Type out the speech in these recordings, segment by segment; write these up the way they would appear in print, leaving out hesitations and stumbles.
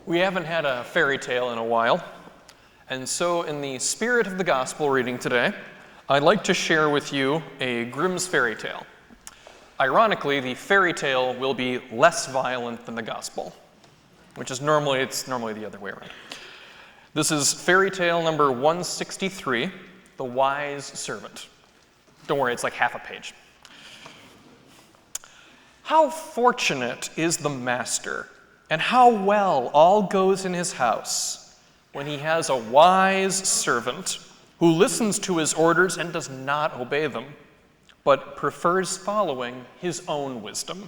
We haven't had a fairy tale in a while, and so in the spirit of the gospel reading today, I'd like to share with you a Grimm's fairy tale. Ironically, the fairy tale will be less violent than the gospel, which is normally the other way around. This is fairy tale number 163, The Wise Servant. Don't worry, it's like half a page. How fortunate is the master, and how well all goes in his house, when he has a wise servant who listens to his orders and does not obey them, but prefers following his own wisdom.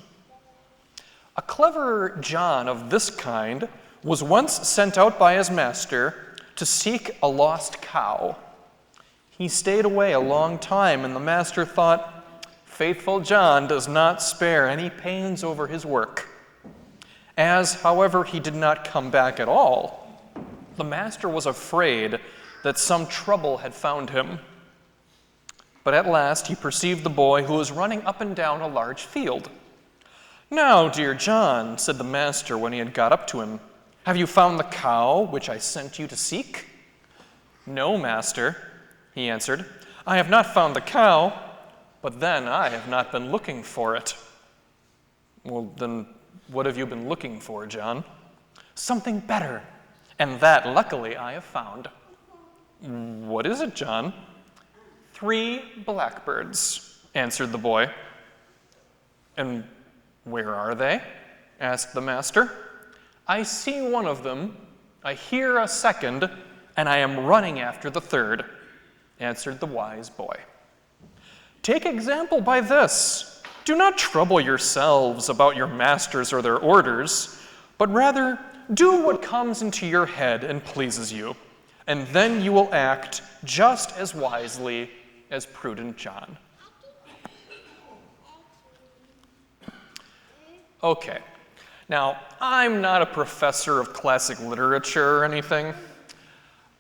A clever John of this kind was once sent out by his master to seek a lost cow. He stayed away a long time, and the master thought, "Faithful John does not spare any pains over his work." As, however, he did not come back at all, the master was afraid that some trouble had found him. But at last he perceived the boy who was running up and down a large field. "Now, dear John," said the master when he had got up to him, "have you found the cow which I sent you to seek?" "No, master," he answered, "I have not found the cow, but then I have not been looking for it." "Well, then what have you been looking for, John?" "Something better, and that, luckily, I have found." "What is it, John?" "3 blackbirds," answered the boy. "And where are they?" asked the master. "I see one of them, I hear a second, and I am running after the third," answered the wise boy. "Take example by this. Do not trouble yourselves about your masters or their orders, but rather do what comes into your head and pleases you, and then you will act just as wisely as prudent John." Okay, now I'm not a professor of classic literature or anything.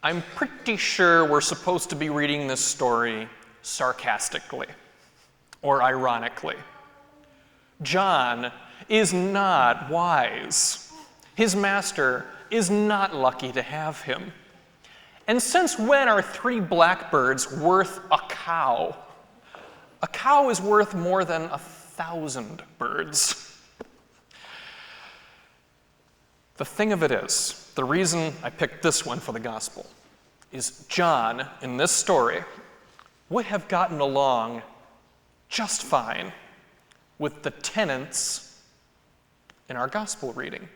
I'm pretty sure we're supposed to be reading this story sarcastically or ironically. John is not wise. His master is not lucky to have him. And since when are 3 blackbirds worth a cow? A cow is worth more than 1,000 birds. The thing of it is, the reason I picked this one for the gospel is John, in this story, would have gotten along just fine with the tenants in our gospel reading.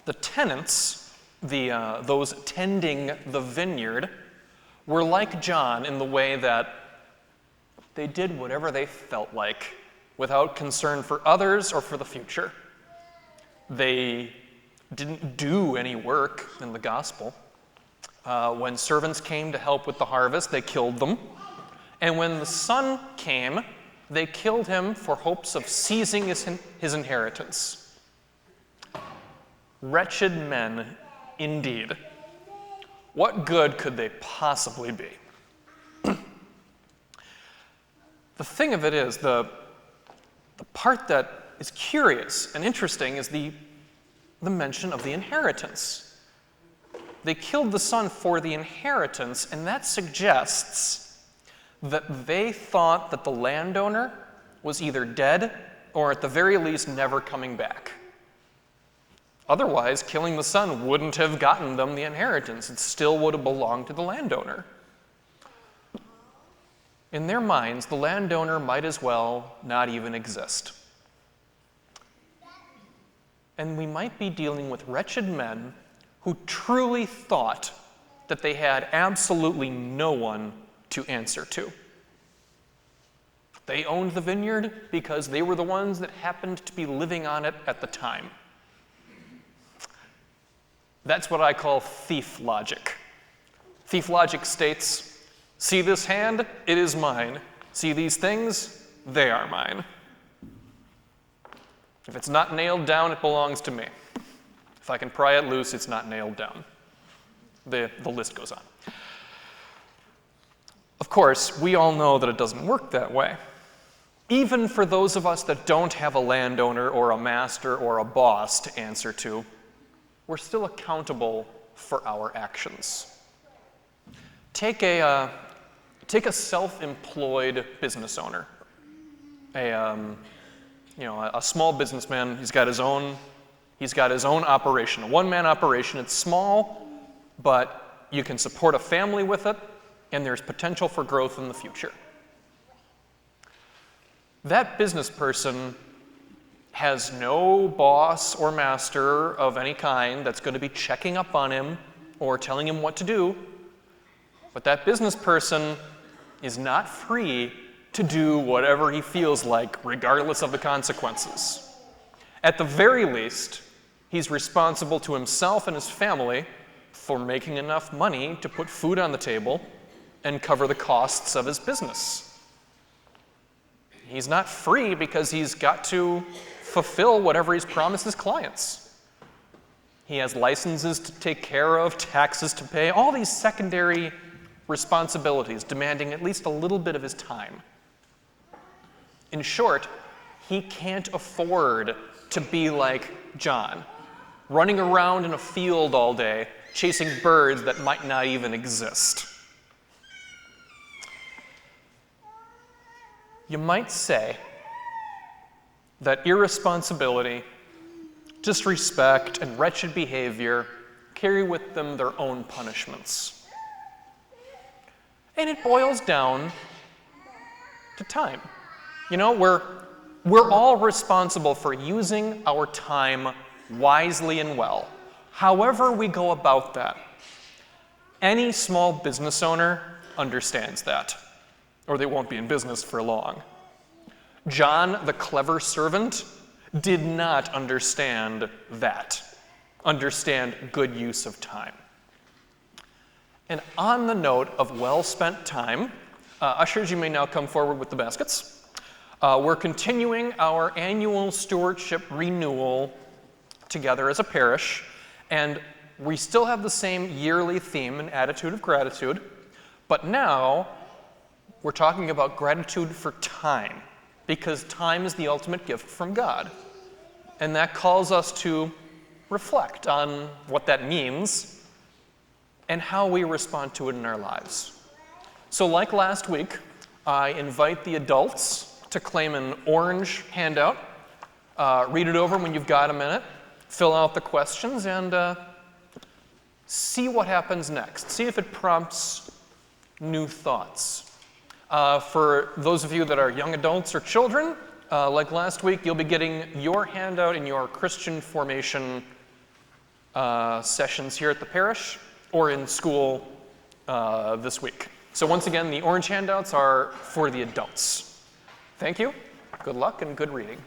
The tenants, those tending the vineyard, were like John in the way that they did whatever they felt like without concern for others or for the future. They didn't do any work in the gospel. When servants came to help with the harvest, they killed them. And when the son came, they killed him for hopes of seizing his inheritance. Wretched men, indeed. What good could they possibly be? The thing of it is, the part that is curious and interesting is the mention of the inheritance. They killed the son for the inheritance, and that suggests that they thought that the landowner was either dead or at the very least never coming back. Otherwise, killing the son wouldn't have gotten them the inheritance. It still would have belonged to the landowner. In their minds, the landowner might as well not even exist. And we might be dealing with wretched men who truly thought that they had absolutely no one to answer to. They owned the vineyard because they were the ones that happened to be living on it at the time. That's what I call thief logic. Thief logic states, "See this hand? It is mine. See these things? They are mine. If it's not nailed down, it belongs to me. If I can pry it loose, it's not nailed down." The list goes on. Of course, we all know that it doesn't work that way. Even for those of us that don't have a landowner or a master or a boss to answer to, we're still accountable for our actions. Take a self-employed business owner, a small businessman. He's got his own operation, a one-man operation. It's small, but you can support a family with it, and there's potential for growth in the future. That business person has no boss or master of any kind that's going to be checking up on him or telling him what to do, but that business person is not free to do whatever he feels like, regardless of the consequences. At the very least, he's responsible to himself and his family for making enough money to put food on the table and cover the costs of his business. He's not free because he's got to fulfill whatever he's promised his clients. He has licenses to take care of, taxes to pay, all these secondary responsibilities demanding at least a little bit of his time. In short, he can't afford to be like John, running around in a field all day, chasing birds that might not even exist. You might say that irresponsibility, disrespect, and wretched behavior carry with them their own punishments. And it boils down to time. We're all responsible for using our time wisely and well, however we go about that. Any small business owner understands that, or they won't be in business for long. John, the clever servant, did not understand good use of time. And on the note of well-spent time, ushers, you may now come forward with the baskets. We're continuing our annual stewardship renewal together as a parish, and we still have the same yearly theme and attitude of gratitude, but now we're talking about gratitude for time, because time is the ultimate gift from God. And that calls us to reflect on what that means and how we respond to it in our lives. So like last week, I invite the adults to claim an orange handout. Read it over when you've got a minute, fill out the questions, and see what happens next. See if it prompts new thoughts. For those of you that are young adults or children, like last week, you'll be getting your handout in your Christian formation sessions here at the parish or in school this week. So once again, the orange handouts are for the adults. Thank you, good luck, and good reading.